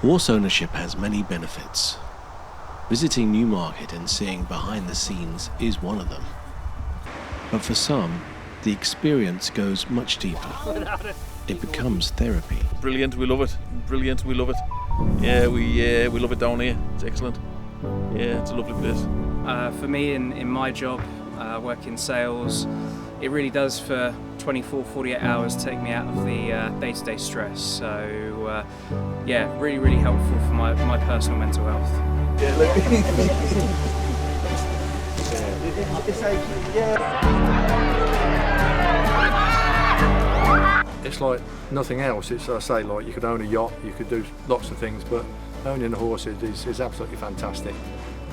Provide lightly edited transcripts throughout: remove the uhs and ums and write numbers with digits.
Horse ownership has many benefits. Visiting Newmarket and seeing behind the scenes is one of them. But for some, the experience goes much deeper. It becomes therapy. Brilliant, we love it. Brilliant, we love it. Yeah, we love it down here. It's excellent. Yeah, it's a lovely place. For me, in my job, work in sales, it really does for 24, 48 hours take me out of the day-to-day stress. So, yeah, really, really helpful for my personal mental health. Yeah, look. It's like nothing else. It's, I say, like you could own a yacht, you could do lots of things, but owning a horse is absolutely fantastic.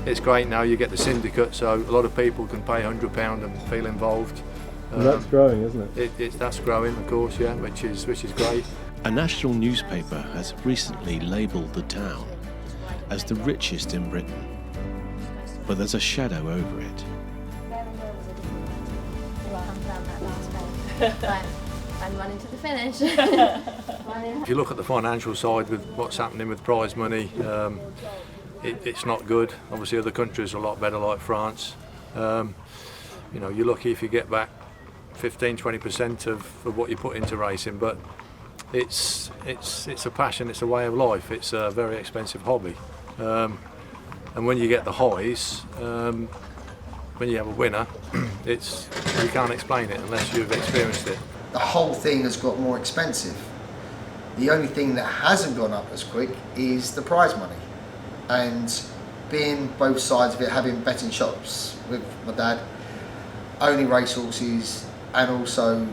It's great now, you get the syndicate, so a lot of people can pay £100 and feel involved. And that's growing, isn't it? That's growing, of course, yeah, which is great. A national newspaper has recently labelled the town as the richest in Britain, but there's a shadow over it. I'm running to the finish. If you look at the financial side with what's happening with prize money, it's not good. Obviously other countries are a lot better, like France. You know, you're lucky if you get back 15-20% of what you put into racing, but it's a passion, it's a way of life, it's a very expensive hobby. And when you get the highs, when you have a winner, you can't explain it unless you've experienced it. The whole thing has got more expensive. The only thing that hasn't gone up as quick is the prize money. And being both sides of it, having betting shops with my dad, owning racehorses and also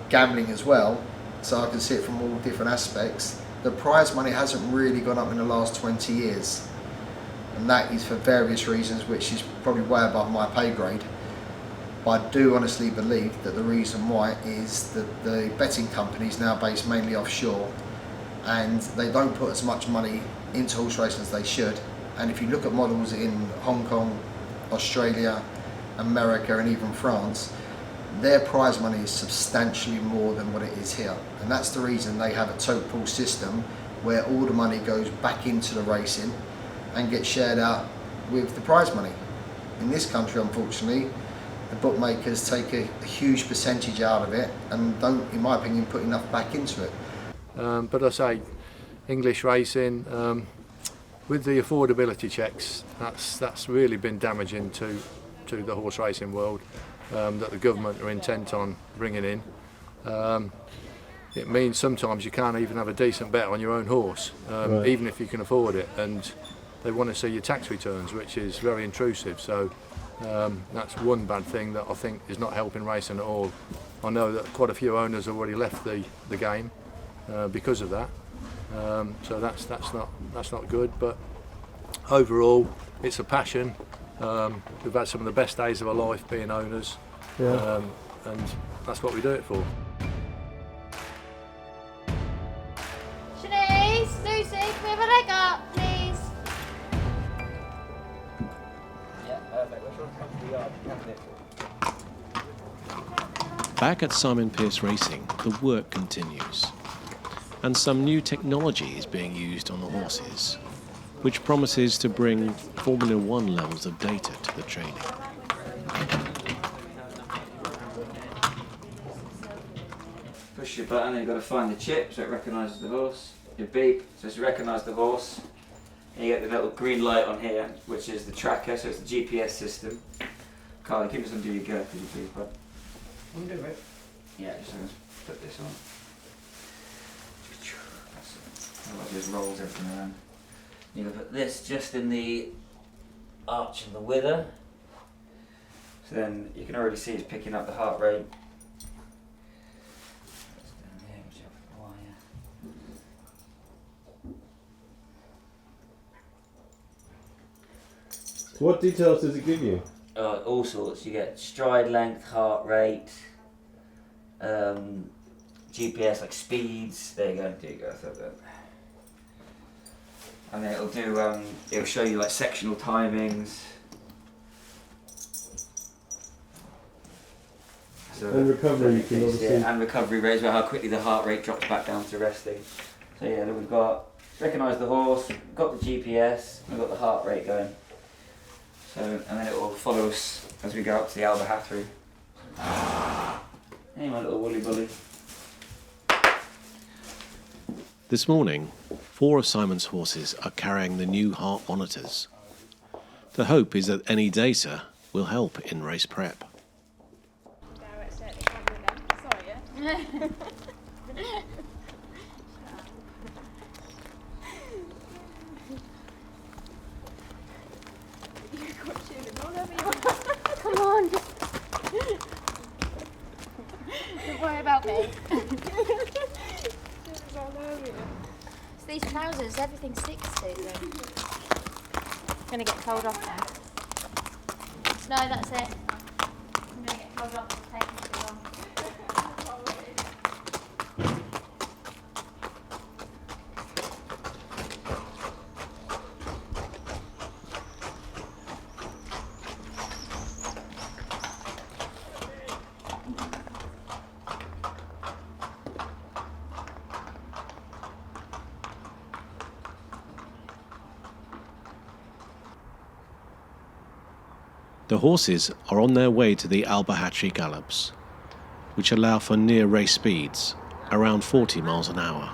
gambling as well, so I can see it from all different aspects, the prize money hasn't really gone up in the last 20 years. And that is for various reasons, which is probably way above my pay grade. But I do honestly believe that the reason why is that the betting companies now based mainly offshore, and they don't put as much money into horse racing as they should. And if you look at models in Hong Kong, Australia, America and even France, their prize money is substantially more than what it is here. And that's the reason they have a tote pool system where all the money goes back into the racing and gets shared out with the prize money. In this country, unfortunately, the bookmakers take a huge percentage out of it and don't, in my opinion, put enough back into it. But I say, English racing, with the affordability checks, that's really been damaging to the horse racing world, that the government are intent on bringing in. It means sometimes you can't even have a decent bet on your own horse, right, even if you can afford it, and they want to see your tax returns, which is very intrusive. So that's one bad thing that I think is not helping racing at all. I know that quite a few owners have already left the game because of that. So that's not good. But overall, it's a passion. We've had some of the best days of our life being owners, yeah, and that's what we do it for. Shanice, Lucy, can we have a leg up, please? Yeah, perfect. Back at Simon Pearce Racing, the work continues, and some new technology is being used on the horses, which promises to bring Formula One levels of data to the training. Push your button and you've got to find the chip so it recognises the horse. Your beep so it's recognised the horse. And you get the little green light on here, which is the tracker, so it's the GPS system. Carly, keep this under your girth, could you please, bud? Undo it. Yeah, just put this on. Otherwise it just rolls everything around. You're going to put this just in the arch of the wither. So then you can already see it's picking up the heart rate. That's down here, which I've got the wire. What details does it give you? All sorts. You get stride length, heart rate, GPS, like speeds. There you go. I thought that. And then it'll do. It'll show you like sectional timings. So and recovery, you can obviously. Yeah, and recovery rates, where how quickly the heart rate drops back down to resting. So yeah, then we've got Recognise the horse, got the GPS, we've got the heart rate going. So, and then it will follow us as we go up to the Bahathri. Hey, my little woolly bully. This morning, 4 of Simon's horses are carrying the new heart monitors. The hope is that any data will help in race prep. Come on. Don't worry about me. It's these trousers, everything sticks to them. I'm gonna get cold off now. No, that's it. I'm gonna get cold off. It's taking too long. The horses are on their way to the Bahathri gallops, which allow for near race speeds, around 40 miles an hour.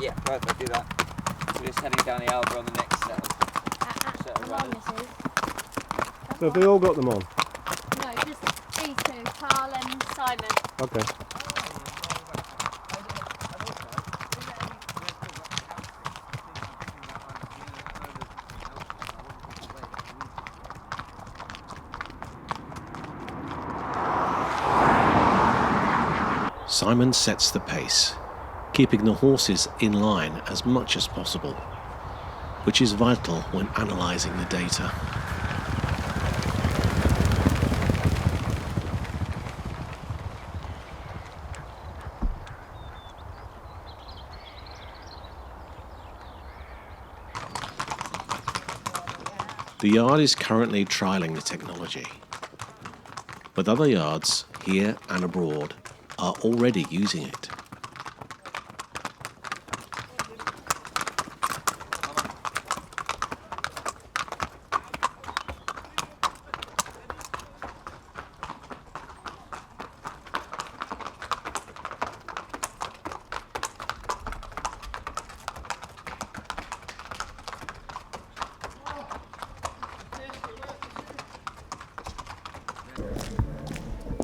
Yeah, perfect, do that. We're just heading down the Alba on the next set of runners. So have they all got them on? No, just these two, Carl and Simon. Okay. Simon sets the pace, keeping the horses in line as much as possible, which is vital when analysing the data. The yard is currently trialling the technology, but other yards here and abroad are already using it.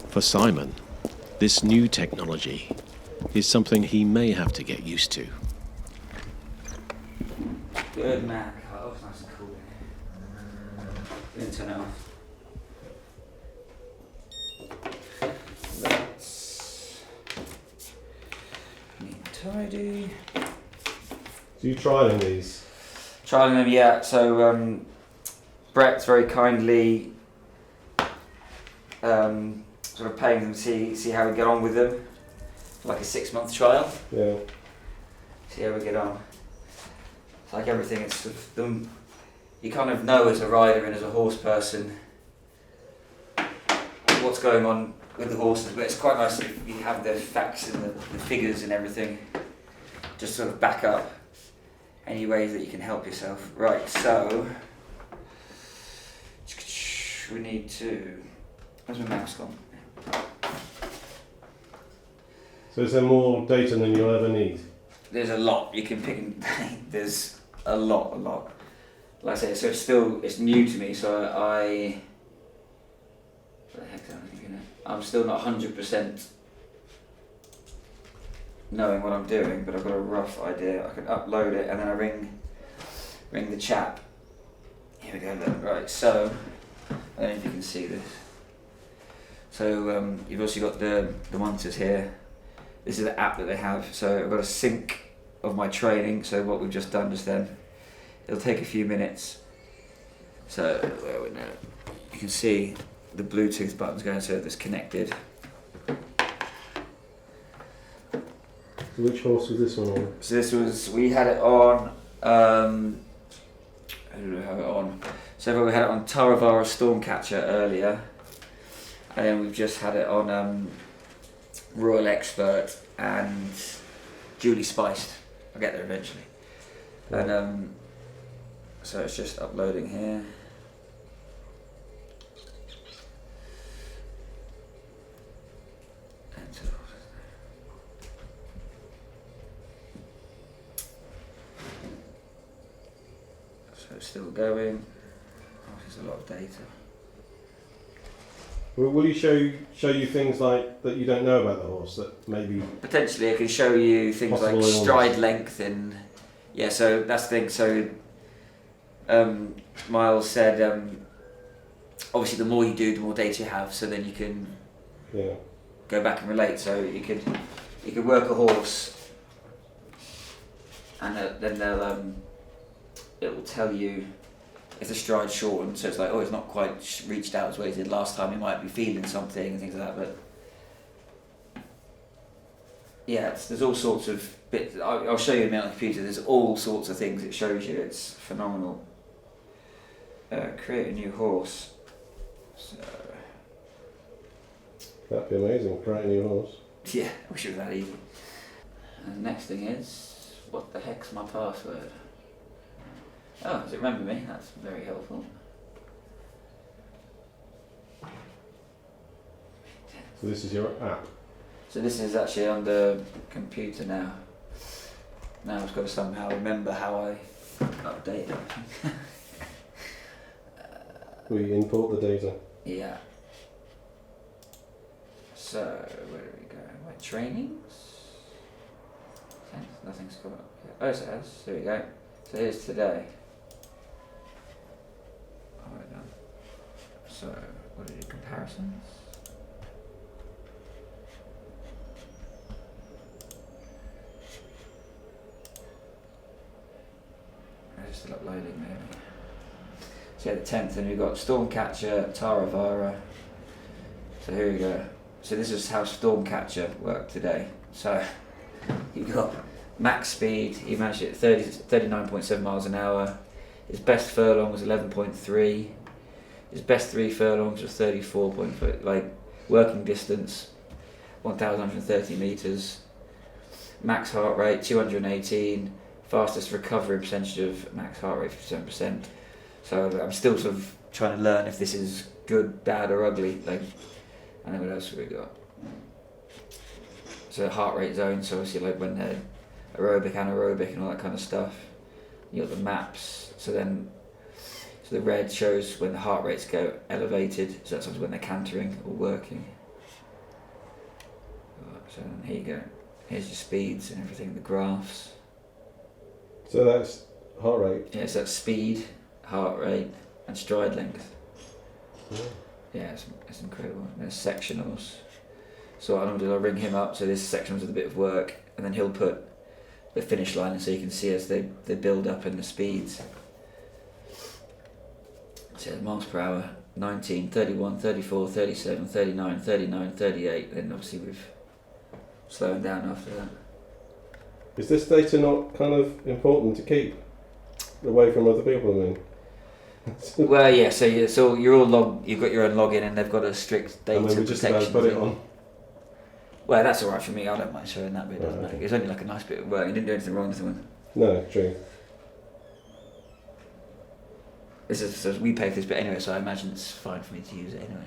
For Simon, this new technology is something he may have to get used to. Good man. Oh, it's nice and cool in here. Didn't turn it off. Let's neat and tidy. So you trialing these? Trialing them, yeah. So Brett's very kindly sort of paying them to see how we get on with them, like a 6-month trial. Yeah. See how we get on. It's like everything, it's sort of them, you kind of know as a rider and as a horse person what's going on with the horses, but it's quite nice if you have the facts and the figures and everything, just sort of back up any ways that you can help yourself. Right, so we need to, where's my mouse gone? So is there more data than you'll ever need? There's a lot you can pick and there's a lot. Like I say, so it's new to me, so what the heck am I thinking? I'm still not 100% knowing what I'm doing, but I've got a rough idea. I can upload it and then I ring the chap. Here we go, look. Right, so I don't know if you can see this. So you've also got the monitors here. This is the app that they have. So I've got a sync of my training. So what we've just done just then. It'll take a few minutes. So where are we now? You can see the Bluetooth buttons going so that's connected. So which horse was this one on? So we had it on, who do we have it on? So we had it on Taravara Stormcatcher earlier, and then we've just had it on Royal Expert and Duly Spiced. I'll get there eventually. And so it's just uploading here. So it's still going. Oh, there's a lot of data. Will you show you things like that you don't know about the horse that maybe Potentially, I can show you things like possible stride illness? length and yeah. So that's the thing. So Miles said, obviously, the more you do, the more data you have. So then you can go back and relate. So you could work a horse, and then it will tell you if the stride's shortened. So it's like, oh, it's not quite reached out as well as it did last time. He might be feeling something and things like that. But yeah, there's all sorts of bits. I'll show you in a minute on the computer. There's all sorts of things it shows you. It's phenomenal. Create a new horse. So that'd be amazing, create a new horse. yeah, I wish it was that easy. And the next thing is, what the heck's my password? Oh, does it remember me? That's very helpful. So this is your app. So this is actually on the computer now. Now I've got to somehow remember how I update it. We import the data. Yeah. So where do we go? My trainings? Nothing's come up here. Oh, it has. There we go. So here's today. Alright done. So what are the comparisons? It's still uploading maybe. So yeah, the 10th, and we've got Stormcatcher, Taravara. So here we go. So this is how Stormcatcher worked today. So you've got max speed, he managed it at 39.7 miles an hour. His best furlong was 11.3. His best 3 furlongs was 34.4. Like working distance, 1,130 meters. Max heart rate 218. Fastest recovery percentage of max heart rate 57%. So I'm still sort of trying to learn if this is good, bad, or ugly. Like, and then what else have we got? So heart rate zone. So obviously, like when they're aerobic, anaerobic, and all that kind of stuff. You got the maps. So the red shows when the heart rates go elevated. So that's when they're cantering or working. So then here you go. Here's your speeds and everything. The graphs. So that's heart rate. Yeah, so that's speed, heart rate, and stride length. Yeah, it's incredible. And there's sectionals. So what I'm going to do, I'll ring him up. So this section was a bit of work, and then he'll put the finish line, so you can see as they build up and the speeds. So miles per hour, 19, 31, 34, 37, 39, 39, 38. Then obviously we've slowing down after that. Is this data not kind of important to keep away from other people? I mean, well, yeah. So you're all you've got your own login, and they've got a strict data we just about protection. put it on. Well, that's all right for me. I don't mind showing that bit. Doesn't Right, matter. okay. It's only like a nice bit of work. You didn't do anything wrong with the one. No, true. This is so we pay for this bit anyway, so I imagine it's fine for me to use it anyway.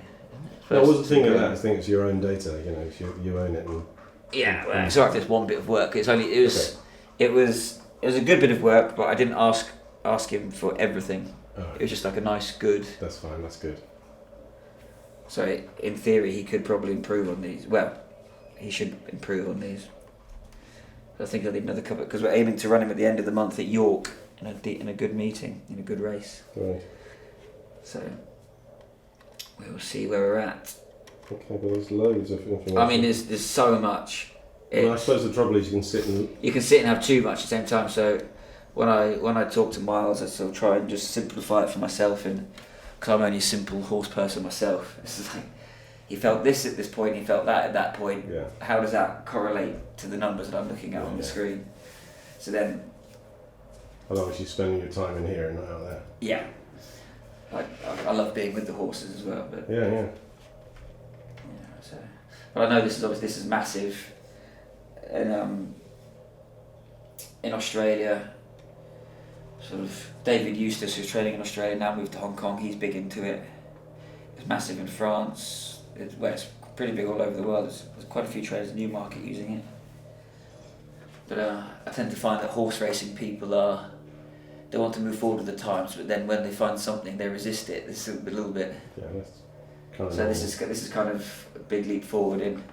No, I wasn't thinking of that. I think it's your own data. You know, if you own it. And Yeah, well, it's alright if there's one bit of work. It was a good bit of work, but I didn't ask him for everything. It was just like a nice, good. That's fine. That's good. So in theory, he could probably improve on these. Well, he should improve on these. I think I'll need another couple because we're aiming to run him at the end of the month at York in a good meeting, in a good race. Right. So we'll see where we're at. Okay, but there's loads of information. I mean, there's so much. Well, I suppose the trouble is you can sit and have too much at the same time. So when I talk to Miles, I still try and just simplify it for myself, and because I'm only a simple horse person myself, it's like he felt this at this point, he felt that at that point. Yeah. How does that correlate to the numbers that I'm looking at on the screen? So then, Well, obviously spending your time in here and not out there. yeah, I love being with the horses as well. But Yeah. so, but I know this is massive, and in Australia, sort of David Eustace, who's training in Australia now, moved to Hong Kong. He's big into it. It's massive in France. It's pretty big all over the world. There's quite a few trainers in Newmarket using it. But I tend to find that horse racing people they want to move forward with the times, but then when they find something, they resist it. This is a little bit. Yeah, that's kind of. So this is kind of a big leap forward in.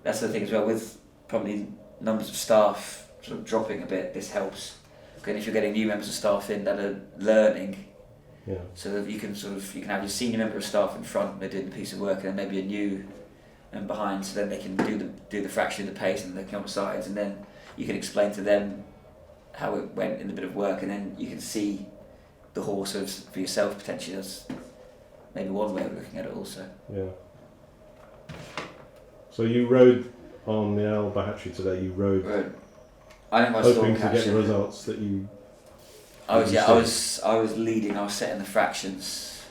That's the thing as well, with probably numbers of staff sort of dropping a bit. This helps. And if you're getting new members of staff in that are learning, so that you can have your senior member of staff in front and they're doing the piece of work, and then maybe a new and behind, so then they can do the fraction of the pace, and they can come sides, and then you can explain to them how it went in the bit of work, and then you can see the horse for yourself potentially. That's maybe one way of looking at it also. Yeah. So you rode on the Bahathri today. You rode. I think I hoping to get the results that you. I was leading. I was setting the fractions,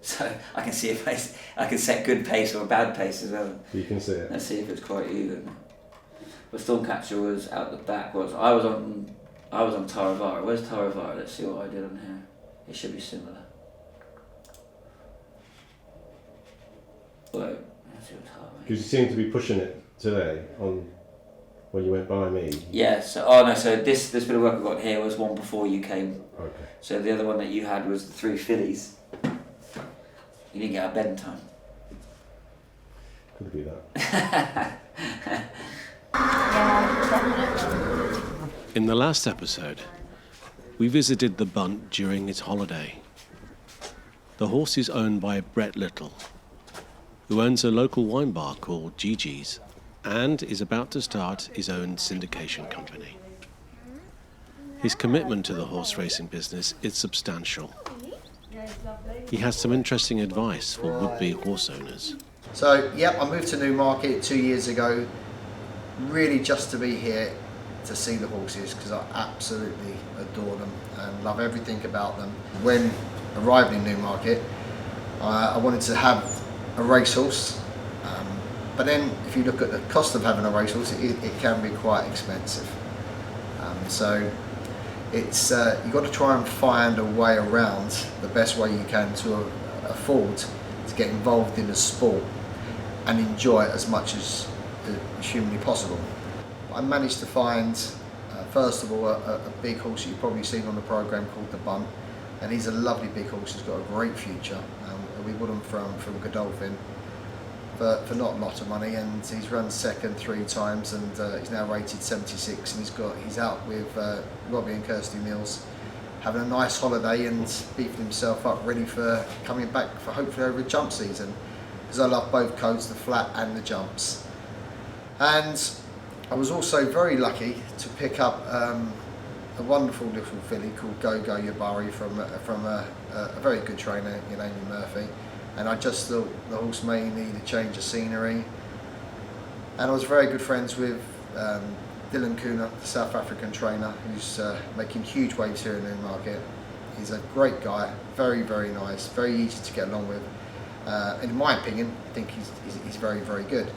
so I can see if I can set good pace or bad pace as well. You can see it. Let's see if it's quite even. But Stormcatcher was out the back. I was on Taravara. Where's Taravara? Let's see what I did on here. It should be similar. Well, let's see what Taravara. Because you seem to be pushing it today on. When you went by me. Yeah. So this bit of work I got here was one before you came. Okay. So the other one that you had was the 3 fillies. You didn't get out of bed in time. Could be that. Yeah, definitely. In the last episode, we visited the Bunt during its holiday. The horse is owned by Brett Little, who owns a local wine bar called Gigi's and is about to start his own syndication company. His commitment to the horse racing business is substantial. He has some interesting advice for would-be horse owners. So, I moved to Newmarket 2 years ago, really just to be here to see the horses, because I absolutely adore them and love everything about them. When arriving in Newmarket, I wanted to have a racehorse. But then, if you look at the cost of having a racehorse, it can be quite expensive. So it's you've got to try and find a way around the best way you can to afford to get involved in the sport and enjoy it as much as humanly possible. I managed to find, first of all, a big horse that you've probably seen on the programme called the Bunt, and he's a lovely big horse. He's got a great future. We bought him from Godolphin. For not a lot of money, and he's run second 3 times, and he's now rated 76, and he's out with Robbie and Kirsty Mills having a nice holiday and beefing himself up ready for coming back for hopefully over a jump season, because I love both codes, the flat and the jumps. And I was also very lucky to pick up a wonderful little filly called Go Yabari from a very good trainer, Amy Murphy. And I just thought the horse may need a change of scenery. And I was very good friends with Dylan Kuna, the South African trainer, who's making huge waves here in Newmarket. He's a great guy, very, very nice, very easy to get along with. And in my opinion, I think he's very, very good.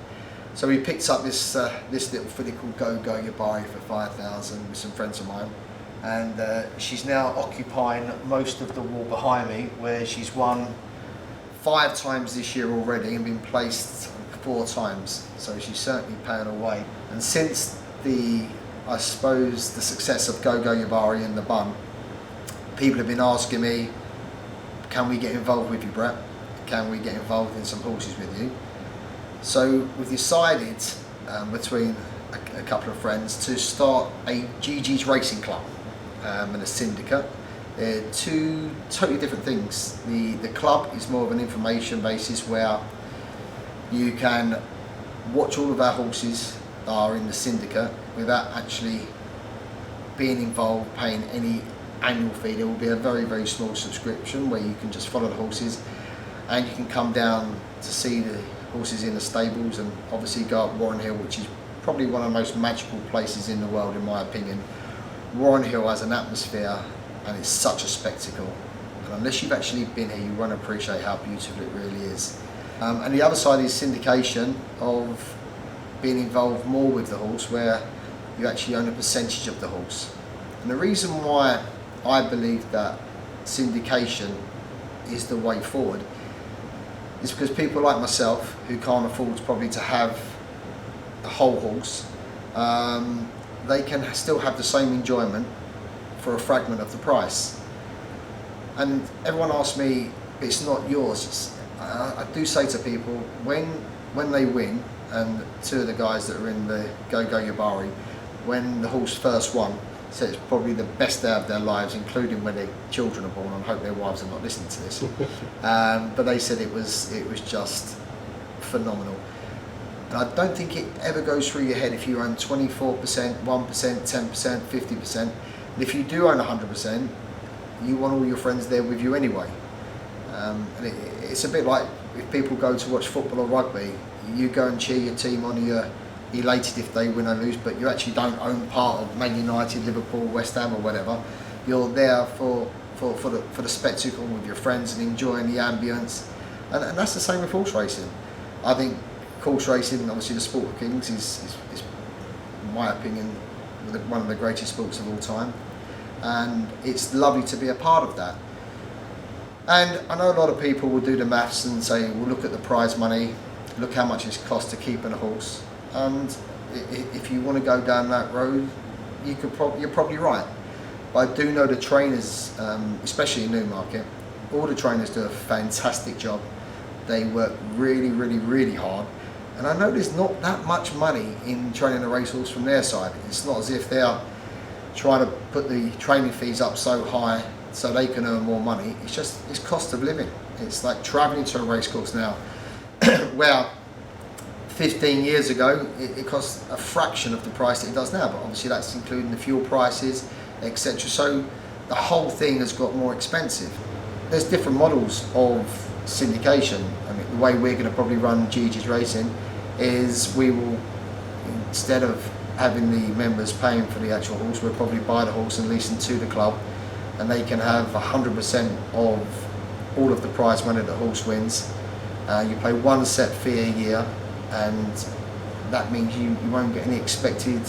So we picked up this little filly called Go Yabari for 5,000 with some friends of mine. And she's now occupying most of the wall behind me, where she's won 5 times this year already and been placed 4 times, so she's certainly paying her way. And since the success of Go Yabari and the Bunt, people have been asking me, can we get involved with you, Brett? Can we get involved in some horses with you? So we've decided between a couple of friends to start a Gigi's Racing Club and a syndicate. They're 2 totally different things. The club is more of an information basis where you can watch all of our horses that are in the syndicate without actually being involved, paying any annual fee. There will be a very, very small subscription where you can just follow the horses. and you can come down to see the horses in the stables, and obviously go up Warren Hill, which is probably one of the most magical places in the world in my opinion. Warren Hill has an atmosphere and it's such a spectacle, and unless you've actually been here you won't appreciate how beautiful it really is. And the other side is syndication, of being involved more with the horse, where you actually own a percentage of the horse. And the reason why I believe that syndication is the way forward is because people like myself, who can't afford probably to have the whole horse, they can still have the same enjoyment for a fragment of the price. And everyone asks me, it's not yours. I do say to people, when they win, and two of the guys that are in the Go Yabari, when the horse first won, said it's probably the best day of their lives, including when their children are born. I hope their wives are not listening to this. But they said it was just phenomenal. And I don't think it ever goes through your head if you own 24%, 1%, 10%, 50%. And if you do own 100%, you want all your friends there with you anyway. And it's a bit like if people go to watch football or rugby, you go and cheer your team on, you're elated if they win or lose, but you actually don't own part of Man United, Liverpool, West Ham or whatever. You're there for the spectacle with your friends and enjoying the ambience. And that's the same with horse racing. I think horse racing, obviously the sport of kings, is in my opinion one of the greatest sports of all time, and it's lovely to be a part of that. And I know a lot of people will do the maths and say, well, look at the prize money, look how much it costs to keep a horse, and if you want to go down that road, you're probably right. But I do know the trainers, especially in Newmarket, all the trainers do a fantastic job. They work really, really, really hard. And I know there's not that much money in training a racehorse from their side. It's not as if they are trying to put the training fees up so high so they can earn more money. It's cost of living. It's like travelling to a racecourse now, where 15 years ago it cost a fraction of the price that it does now, but obviously that's including the fuel prices, etc. So the whole thing has got more expensive. There's different models of syndication. I mean, the way we're going to probably run GG's Racing is we will, instead of having the members paying for the actual horse, we'll probably buy the horse and lease them to the club, and they can have 100% of all of the prize money that the horse wins. You pay one set fee a year, and that means you won't get any expected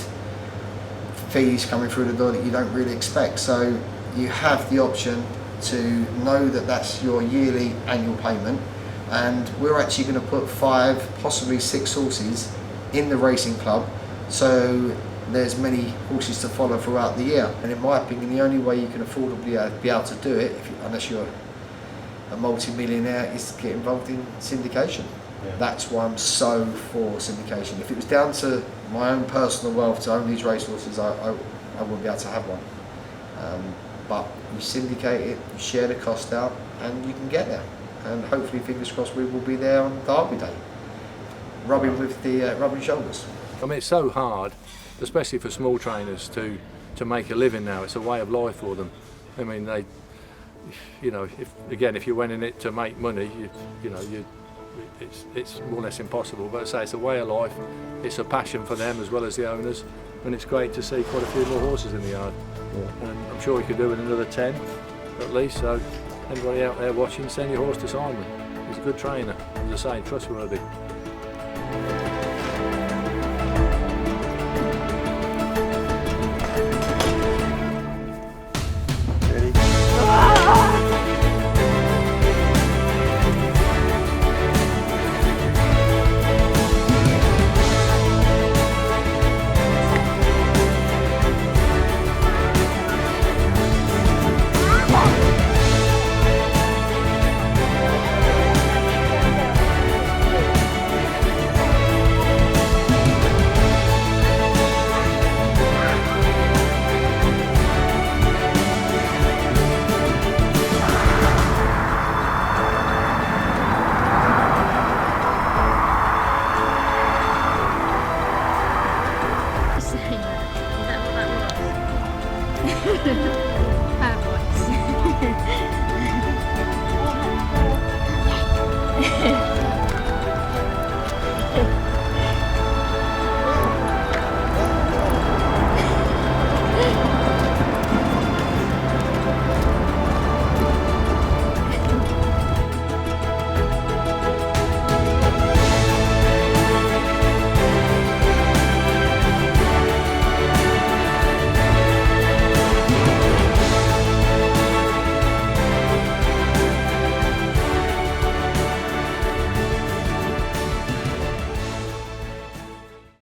fees coming through the door that you don't really expect. So you have the option to know that that's your yearly annual payment, and we're actually going to put 5, possibly 6 horses in the racing club, so there's many horses to follow throughout the year. And in my opinion, the only way you can affordably be able to do it, unless you're a multi-millionaire, is to get involved in syndication. Yeah. That's why I'm so for syndication. If it was down to my own personal wealth to own these racehorses, I wouldn't be able to have one. But you syndicate it, you share the cost out, and you can get there. And hopefully, fingers crossed, we will be there on Derby Day, rubbing with the rubbing shoulders. I mean, it's so hard, especially for small trainers, to make a living now. It's a way of life for them. I mean, if you went in it to make money, it's more or less impossible. But I say it's a way of life. It's a passion for them as well as the owners, and it's great to see quite a few more horses in the yard. Yeah. And I'm sure we could do with another 10 at least. So anybody out there watching, send your horse to Simon. He's a good trainer, as I say, trustworthy. Her voice.